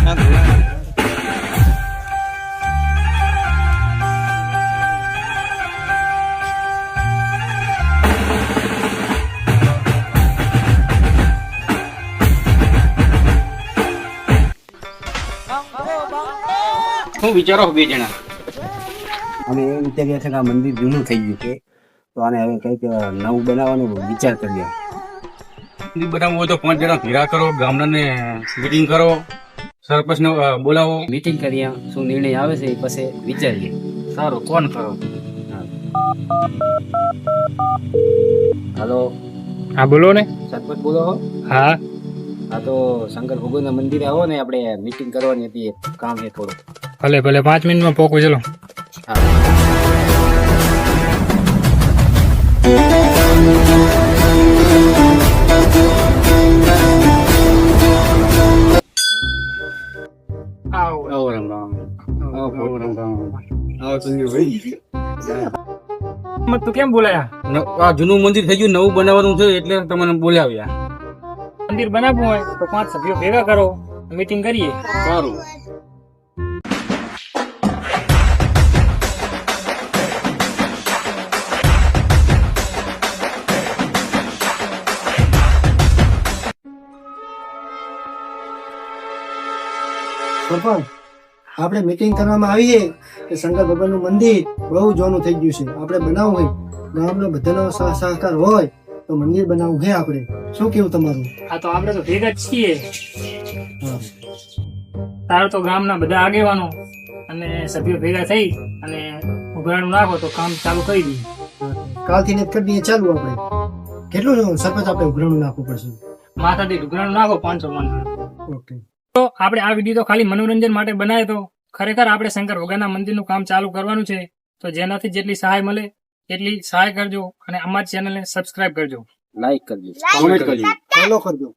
શું વિચારો બે જણા? અમે એ વિચારીએ છીએ કે આ મંદિર જૂનું થઈ ગયું છે, તો આને હવે કંઈક નવું બનાવવાનો વિચાર કરીએ. મંદિર બનાવવું હોય તો 5 જણા ભેગા કરો, ગામડાને મીટિંગ કરો, સરપંચને બોલાવો, મીટિંગ કરીએ, શું નિર્ણય આવે છે એ પછી વિચારીએ. સારું. કોણ કરો? હાલો, હા બોલો ને. સરપંચ બોલો હો? હા હા, તો શંકર ભગવાનના મંદિરે આવો ને, આપણે મીટિંગ કરવાની હતી, એક કામ છે થોડું. ભલે ભલે 5 મિનિટમાં પોકું. ચલો. આવો રામ રામ. આવો રામ રામ. આવો સંજયભાઈ. તું કેમ બોલાયા? આ જૂનું મંદિર થઈ ગયું, નવું બનાવવાનું છે એટલે તમને બોલાવ્યા. મંદિર બનાવવું હોય તો 5 સભ્યો ભેગા કરો, મીટિંગ કરીએ. સારું. સરપંચ, આપણે મીટિંગ કરવામાં આવીએ કે શંકર ભગવાનનું મંદિર બહુ જૂનું થઈ ગયું છે, આપણે બનાવવું હોય, ગામના બધાનો સહકાર હોય તો મંદિર બનાવવું છે આપણે. શું કેવું તમારું? હા, તો આપણે તો ભેગા જ છીએ. તારો તો ગામના બધા આગેવાનો અને સભ્યો ભેગા થઈ અને ઉઘરાણું નાખો તો કામ ચાલુ કરી દઈએ. કાલથી ને કરી દઈએ. ચાલુ આપણે કેટલું સરપંચ આપણે ઉઘરાણું નાખવું પડશે? માથાથી ઉઘરાણું નાખો 500 માણસ. ઓકે. તો આપણે આ વિડીયો તો ખાલી મનોરંજન માટે બનાવે, તો ખરેખર આપણે શંકર ભગવાનના મંદિરનું કામ ચાલુ કરવાનું છે. તો જેનાથી જેટલી સહાય મળે એટલી સહાય કરજો અને અમારી ચેનલને સબસ્ક્રાઇબ કરજો, લાઈક કરજો, કોમેન્ટ કરજો, ફોલો કરજો.